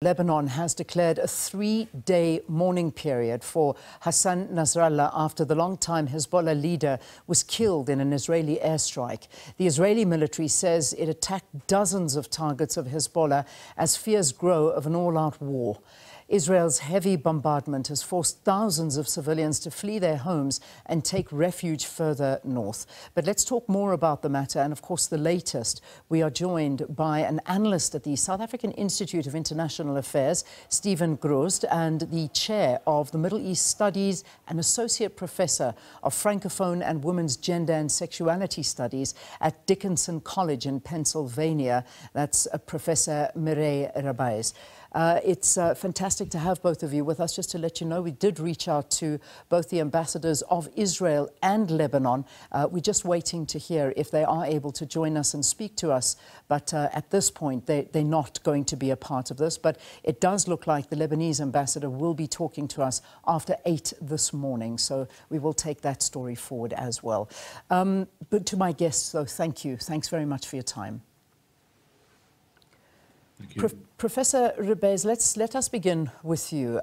Lebanon has declared a 3-day mourning period for Hassan Nasrallah after the long-time Hezbollah leader was killed in an Israeli airstrike. The Israeli military says it attacked dozens of targets of Hezbollah as fears grow of an all-out war. Israel's heavy bombardment has forced thousands of civilians to flee their homes and take refuge further north. But let's talk more about the matter and, of course, the latest. We are joined by an analyst at the South African Institute of International Affairs, Stephen Gruzd, and the chair of the Middle East Studies and associate professor of Francophone and Women's Gender and Sexuality Studies at Dickinson College in Pennsylvania. That's Professor Mireille Rebeiz. It's fantastic to have both of you with us. Just to let you know, we did reach out to both the ambassadors of Israel and Lebanon. We're just waiting to hear if they are able to join us and speak to us. But at this point, they're not going to be a part of this. But it does look like the Lebanese ambassador will be talking to us after 8 this morning. So we will take that story forward as well. But to my guests, though, thank you. Thanks very much for your time. Thank you. Professor Rebeiz, let us begin with you.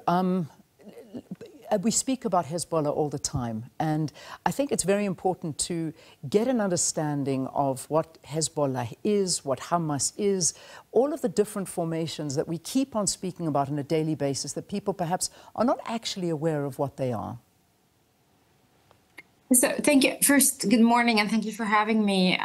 We speak about Hezbollah all the time, and I think it's very important to get an understanding of what Hezbollah is, what Hamas is, all of the different formations that we keep on speaking about on a daily basis that people perhaps are not actually aware of what they are. So thank you. First, good morning, and thank you for having me.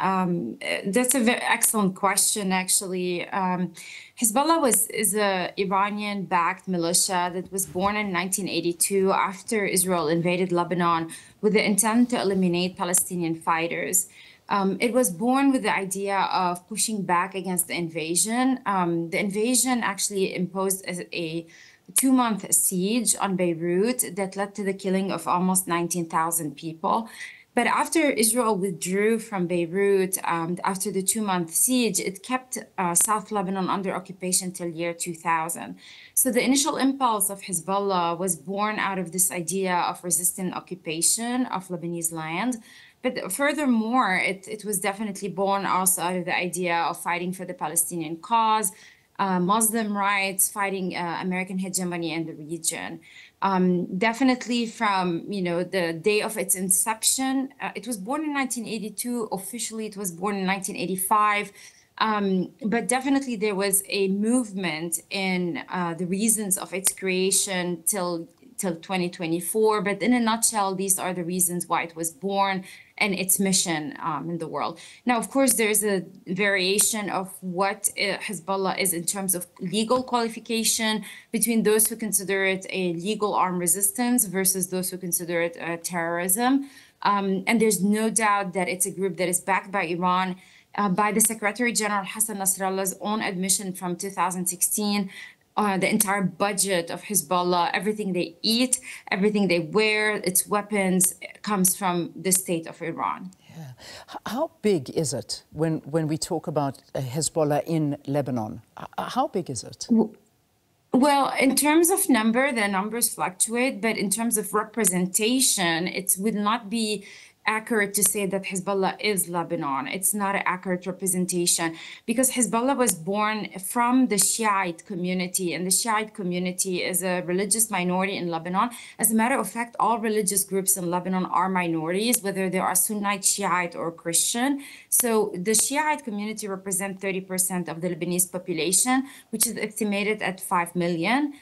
That's a very excellent question, actually. Hezbollah is an Iranian-backed militia that was born in 1982 after Israel invaded Lebanon with the intent to eliminate Palestinian fighters. It was born with the idea of pushing back against the invasion. The invasion actually imposed a 2-month siege on Beirut that led to the killing of almost 19,000 people. But after Israel withdrew from Beirut, after the 2-month siege, it kept South Lebanon under occupation till year 2000. So the initial impulse of Hezbollah was born out of this idea of resisting occupation of Lebanese land. But furthermore, it was definitely born also out of the idea of fighting for the Palestinian cause, Muslim rights, fighting American hegemony in the region. Definitely from, the day of its inception, it was born in 1982. Officially, it was born in 1985. But definitely there was a movement in the reasons of its creation till 2024. But in a nutshell, these are the reasons why it was born and its mission in the world. Now, of course, there's a variation of what Hezbollah is in terms of legal qualification between those who consider it a legal armed resistance versus those who consider it terrorism. And there's no doubt that it's a group that is backed by Iran, by the Secretary General Hassan Nasrallah's own admission from 2016. The entire budget of Hezbollah, everything they eat, everything they wear, its weapons, comes from the state of Iran. Yeah. How big is it when we talk about Hezbollah in Lebanon? How big is it? Well, in terms of number, the numbers fluctuate, but in terms of representation, it would not be accurate to say that Hezbollah is Lebanon. It's not an accurate representation because Hezbollah was born from the Shiite community, and the Shiite community is a religious minority in Lebanon. As a matter of fact, all religious groups in Lebanon are minorities, whether they are Sunnite, Shiite, or Christian. So the Shiite community represents 30% of the Lebanese population, which is estimated at 5 million.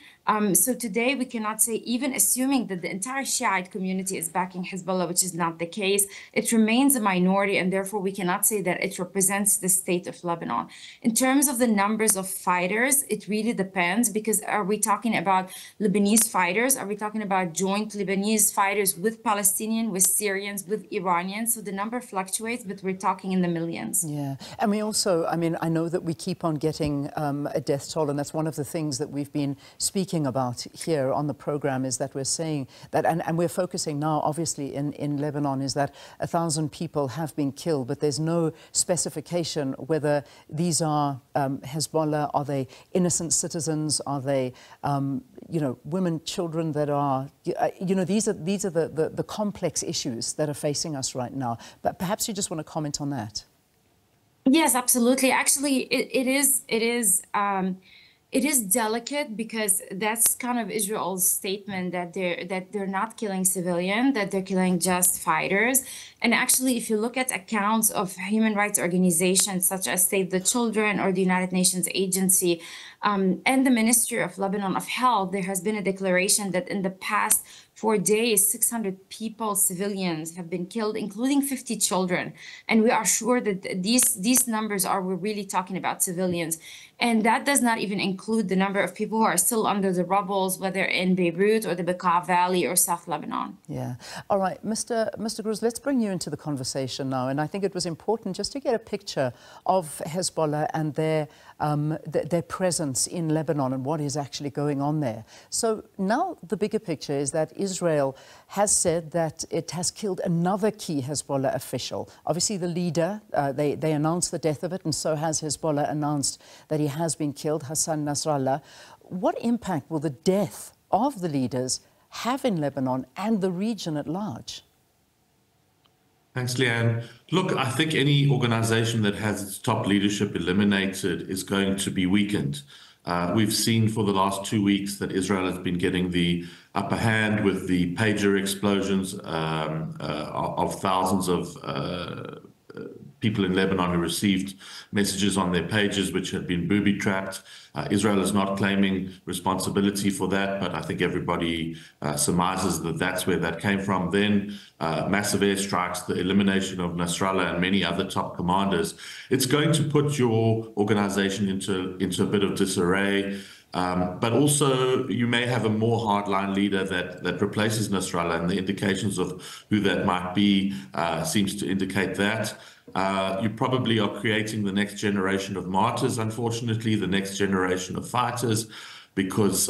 So today we cannot say, even assuming that the entire Shiite community is backing Hezbollah, which is not the case, it remains a minority, and therefore we cannot say that it represents the state of Lebanon. In terms of the numbers of fighters, it really depends, because are we talking about Lebanese fighters? Are we talking about joint Lebanese fighters with Palestinian, with Syrians, with Iranians? So the number fluctuates, but we're talking in the millions. Yeah. And we also, I know that we keep on getting a death toll, and that's one of the things that we've been speaking about here on the program, is that we're saying that, and we're focusing now obviously in Lebanon, is that 1,000 people have been killed, but there's no specification whether these are Hezbollah, are they innocent citizens, are they women, children that are, these are the complex issues that are facing us right now. But perhaps you just want to comment on that. Yes, absolutely. Actually, it is It is delicate because that's kind of Israel's statement that they're not killing civilians, that they're killing just fighters. And actually, if you look at accounts of human rights organizations such as Save the Children or the United Nations Agency and the Ministry of Lebanon of Health, there has been a declaration that in the past 4 days, 600 people, civilians, have been killed, including 50 children. And we are sure that these numbers we're really talking about civilians. And that does not even include the number of people who are still under the rubbles, whether in Beirut or the Bekaa Valley or South Lebanon. Yeah. All right, Mr. Gruzd, let's bring you into the conversation now. And I think it was important just to get a picture of Hezbollah and their presence in Lebanon and what is actually going on there. So now the bigger picture is that Israel has said that it has killed another key Hezbollah official. Obviously, the leader, they announced the death of it, and so has Hezbollah announced that he has been killed, Hassan Nasrallah. What impact will the death of the leaders have in Lebanon and the region at large? Thanks, Leanne. Look, I think any organization that has its top leadership eliminated is going to be weakened. We've seen for the last 2 weeks that Israel has been getting the upper hand with the pager explosions of thousands of people in Lebanon who received messages on their pages which had been booby-trapped. Israel is not claiming responsibility for that, but I think everybody surmises that that's where that came from. Then massive airstrikes, the elimination of Nasrallah and many other top commanders. It's going to put your organization into a bit of disarray. But also, you may have a more hardline leader that replaces Nasrallah, and the indications of who that might be seems to indicate that. You probably are creating the next generation of martyrs, unfortunately, the next generation of fighters, because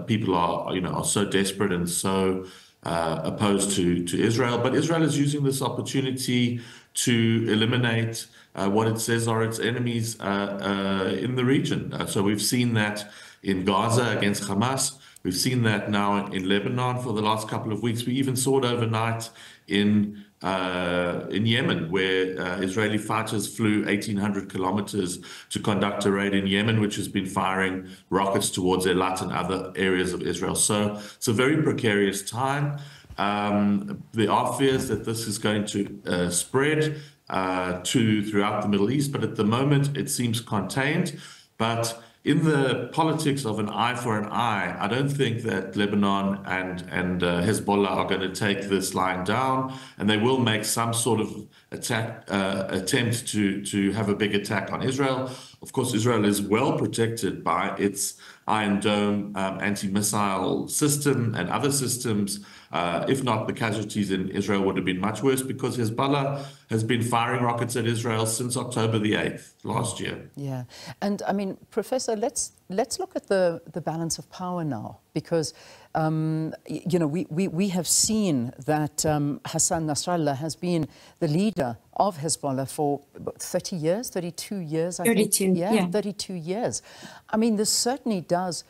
people are so desperate and so opposed to Israel. But Israel is using this opportunity to eliminate what it says are its enemies in the region. So we've seen that in Gaza against Hamas. We've seen that now in Lebanon for the last couple of weeks. We even saw it overnight in Yemen, where Israeli fighters flew 1,800 kilometers to conduct a raid in Yemen, which has been firing rockets towards Eilat and other areas of Israel. So it's a very precarious time. There are fears that this is going to spread throughout the Middle East, but at the moment it seems contained. But in the politics of an eye for an eye, I don't think that Lebanon and Hezbollah are going to take this lying down, and they will make some sort of attempt to have a big attack on Israel. Of course, Israel is well protected by its Iron Dome anti-missile system and other systems. If not, the casualties in Israel would have been much worse, because Hezbollah has been firing rockets at Israel since October the 8th last year. Yeah. And I mean, Professor, let's look at the balance of power now, because we have seen that Hassan Nasrallah has been the leader of Hezbollah for 30 years, 32 years, I 32, think. yeah. 32 years. I mean, this certainly does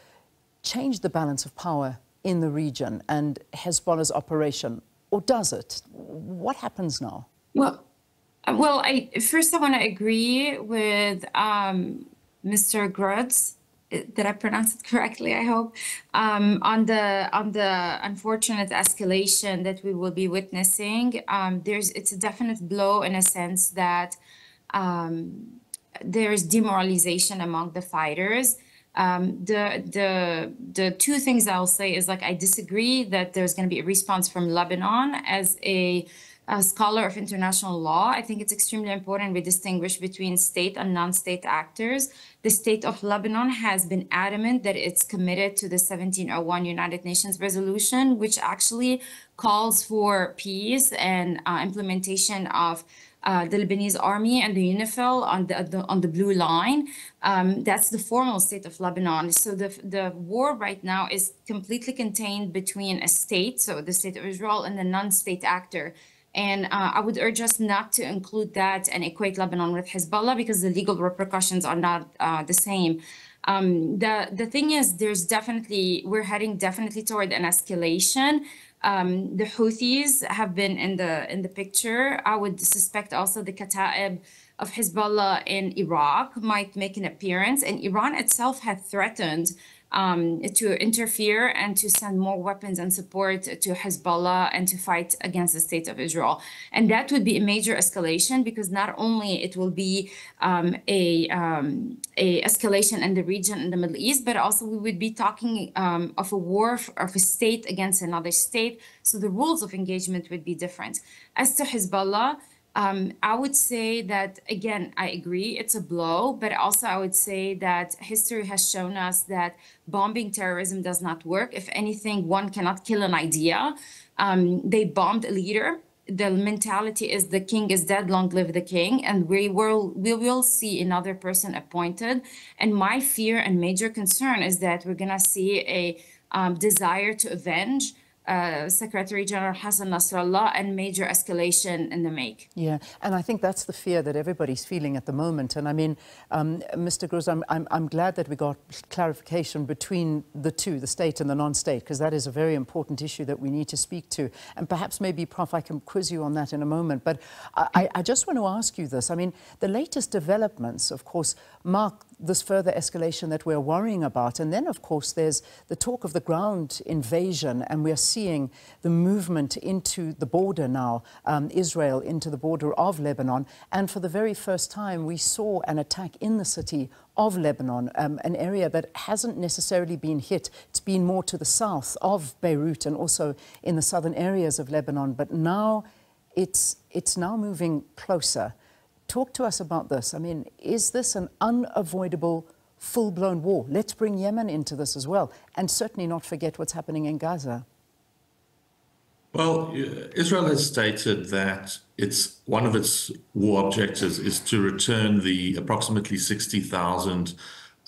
change the balance of power in the region and Hezbollah's operation, or does it? What happens now? Well, first I want to agree with Mr. Gruzd. Did I pronounce it correctly? I hope on the unfortunate escalation that we will be witnessing. It's a definite blow in a sense that there's demoralization among the fighters. The two things I'll say is, like, I disagree that there's going to be a response from Lebanon. As a scholar of international law, I think it's extremely important we distinguish between state and non-state actors. The state of Lebanon has been adamant that it's committed to the 1701 United Nations resolution, which actually calls for peace and implementation of the Lebanese army and the UNIFIL on the blue line. That's the formal state of Lebanon. So the war right now is completely contained between a state, so the state of Israel, and a non-state actor. And I would urge us not to include that and equate Lebanon with Hezbollah, because the legal repercussions are not the same. The thing is, we're heading definitely toward an escalation. The Houthis have been in the picture. I would suspect also the Kata'ib of Hezbollah in Iraq might make an appearance, and Iran itself had threatened to interfere and to send more weapons and support to Hezbollah and to fight against the state of Israel. And that would be a major escalation, because not only it will be a escalation in the region in the Middle East, but also we would be talking of a war of a state against another state. So the rules of engagement would be different. As to Hezbollah, I would say that, again, I agree, it's a blow, but also I would say that history has shown us that bombing terrorism does not work. If anything, one cannot kill an idea. They bombed a leader. The mentality is the king is dead, long live the king, and we will see another person appointed. And my fear and major concern is that we're going to see a desire to avenge Secretary General Hassan Nasrallah and major escalation in the make. Yeah, and I think that's the fear that everybody's feeling at the moment. And I mean, Mr. Gruzd, I'm glad that we got clarification between the two, the state and the non-state, because that is a very important issue that we need to speak to. And perhaps maybe, Prof, I can quiz you on that in a moment. But I just want to ask you this. I mean, the latest developments, of course, mark this further escalation that we're worrying about. And then, of course, there's the talk of the ground invasion, and we're seeing the movement into the border now, Israel into the border of Lebanon. And for the very first time, we saw an attack in the city of Lebanon, an area that hasn't necessarily been hit. It's been more to the south of Beirut and also in the southern areas of Lebanon. But now it's now moving closer. Talk to us about this. I mean, is this an unavoidable full-blown war? Let's bring Yemen into this as well, and certainly not forget what's happening in Gaza. Well, Israel has stated that one of its war objectives is to return the approximately 60,000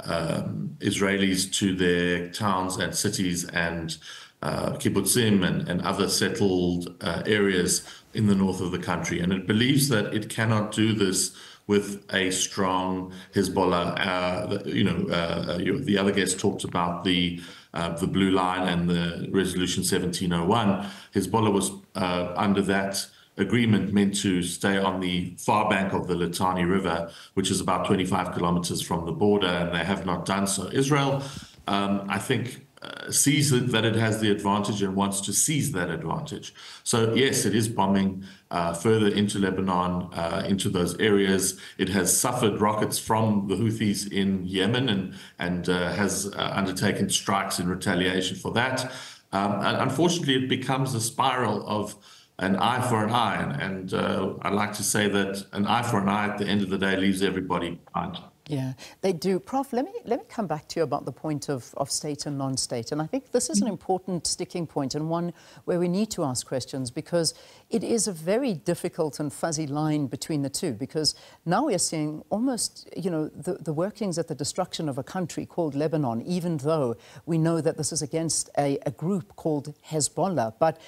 Israelis to their towns and cities and kibbutzim and other settled areas in the north of the country. And it believes that it cannot do this with a strong Hezbollah. The other guest talked about the blue line and the resolution 1701. Hezbollah was under that agreement meant to stay on the far bank of the Litani River, which is about 25 kilometers from the border, and they have not done so. Israel, I think, sees that it has the advantage and wants to seize that advantage. So yes, it is bombing further into Lebanon, into those areas. It has suffered rockets from the Houthis in Yemen and has undertaken strikes in retaliation for that. And unfortunately, it becomes a spiral of an eye for an eye. And I'd like to say that an eye for an eye at the end of the day leaves everybody behind. Yeah, they do. Prof, let me come back to you about the point of state and non-state. And I think this is an important sticking point, and one where we need to ask questions, because it is a very difficult and fuzzy line between the two, because now we are seeing almost, the workings at the destruction of a country called Lebanon, even though we know that this is against a group called Hezbollah. But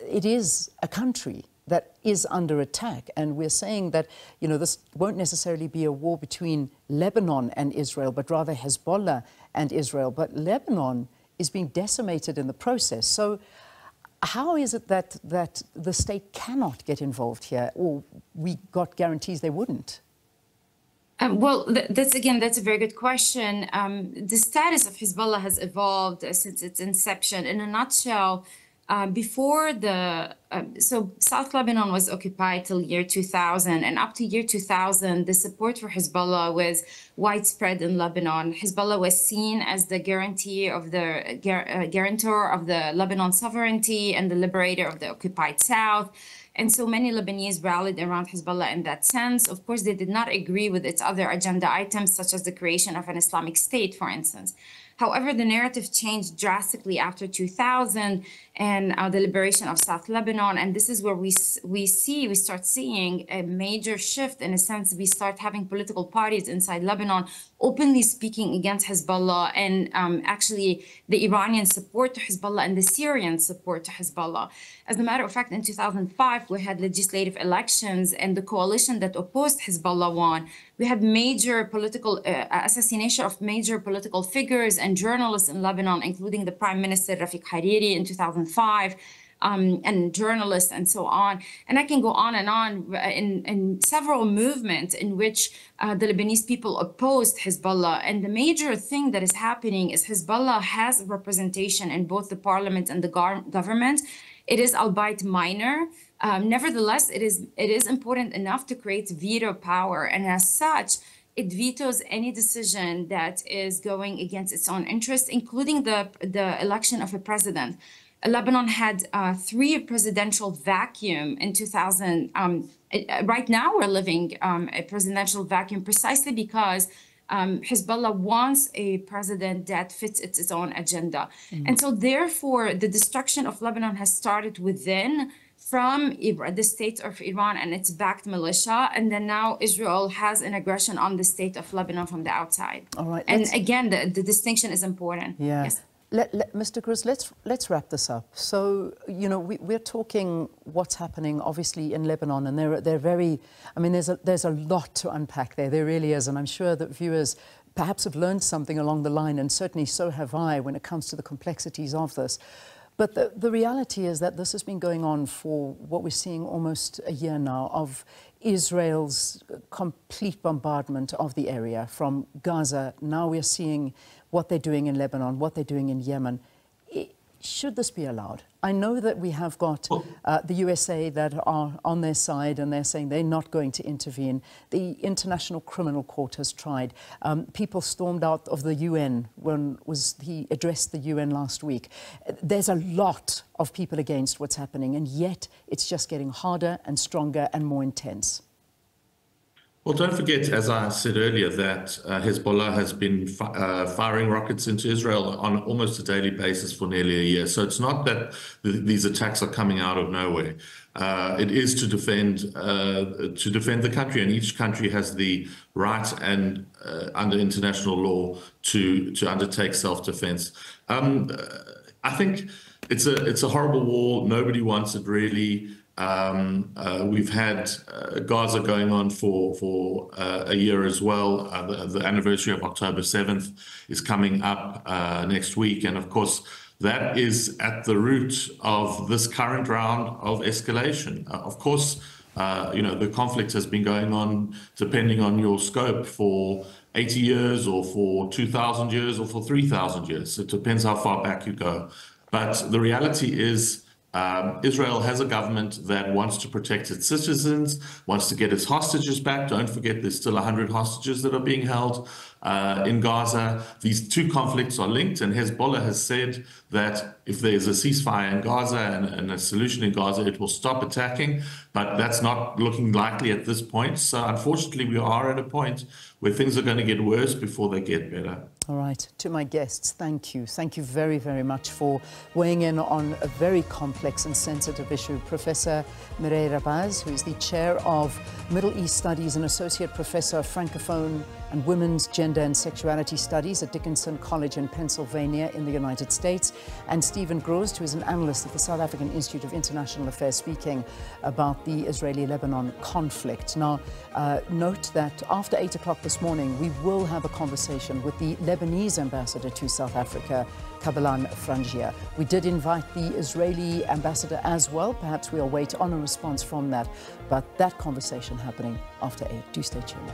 it is a country that is under attack. And we're saying that, this won't necessarily be a war between Lebanon and Israel, but rather Hezbollah and Israel. But Lebanon is being decimated in the process. So how is it that the state cannot get involved here, or we got guarantees they wouldn't? Well, that's a very good question. The status of Hezbollah has evolved since its inception. In a nutshell, so South Lebanon was occupied till year 2000, and up to year 2000, the support for Hezbollah was widespread in Lebanon. Hezbollah was seen as the guarantor of the Lebanon sovereignty and the liberator of the occupied South. And so many Lebanese rallied around Hezbollah in that sense. Of course, they did not agree with its other agenda items, such as the creation of an Islamic State, for instance. However, the narrative changed drastically after 2000 and the liberation of South Lebanon. And this is where we start seeing a major shift. In a sense, we start having political parties inside Lebanon openly speaking against Hezbollah, and actually the Iranian support to Hezbollah and the Syrian support to Hezbollah. As a matter of fact, in 2005, we had legislative elections, and the coalition that opposed Hezbollah won. We had major political assassination of major political figures and journalists in Lebanon, including the Prime Minister Rafiq Hariri in 2005. and journalists and so on. And I can go on and on in several movements in which the Lebanese people opposed Hezbollah. And the major thing that is happening is Hezbollah has representation in both the parliament and the government. It is albeit minor. Nevertheless, it is important enough to create veto power. And as such, it vetoes any decision that is going against its own interests, including the election of a president. Lebanon had 3 presidential vacuum in 2000. Right now, we're living a presidential vacuum precisely because Hezbollah wants a president that fits its own agenda. And so therefore, the destruction of Lebanon has started within from the state of Iran and its backed militia. And then now Israel has an aggression on the state of Lebanon from the outside. All right. And again, the distinction is important. Yeah. Yes. Mr. Gruzd, let's wrap this up. So, you know, we're talking what's happening, obviously, in Lebanon, and they're very, I mean, there's a lot to unpack there. There really is, and I'm sure that viewers perhaps have learned something along the line, and certainly so have I when it comes to the complexities of this. But the reality is that this has been going on for what we're seeing almost a year now of Israel's complete bombardment of the area from Gaza. Now we're seeing what they're doing in Lebanon, what they're doing in Yemen. Should this be allowed? I know that we have got the USA that are on their side and they're saying they're not going to intervene. The International Criminal Court has tried. People stormed out of the UN when he addressed the UN last week. There's a lot of people against what's happening, and yet it's just getting harder and stronger and more intense. Well, don't forget, as I said earlier, that Hezbollah has been firing rockets into Israel on almost a daily basis for nearly a year. So it's not that these attacks are coming out of nowhere. It is to defend the country, and each country has the right and under international law to undertake self-defense. I think it's a horrible war. Nobody wants it, really. We've had Gaza going on for a year as well. The anniversary of October 7th is coming up next week. And of course, that is at the root of this current round of escalation. Of course, you know, the conflict has been going on, depending on your scope, for 80 years or for 2,000 years or for 3,000 years. It depends how far back you go. But the reality is, Israel has a government that wants to protect its citizens, wants to get its hostages back. Don't forget, there's still 100 hostages that are being held in Gaza. These two conflicts are linked, and Hezbollah has said that if there's a ceasefire in Gaza and a solution in Gaza, it will stop attacking. But that's not looking likely at this point. So unfortunately, we are at a point where things are going to get worse before they get better. All right. To my guests, thank you. Thank you very, very much for weighing in on a very complex and sensitive issue. Professor Mireille Rebeiz, who is the chair of Middle East Studies and Associate Professor of Francophone and Women's Gender and Sexuality Studies at Dickinson College in Pennsylvania in the United States, and Stephen Gruzd, who is an analyst at the South African Institute of International Affairs, speaking about the Israeli-Lebanon conflict. Now, note that after 8 o'clock this morning, we will have a conversation with the Lebanese ambassador to South Africa, Kabelan Frangia. We did invite the Israeli ambassador as well. Perhaps we'll wait on a response from that, but that conversation happening after 8. Do stay tuned.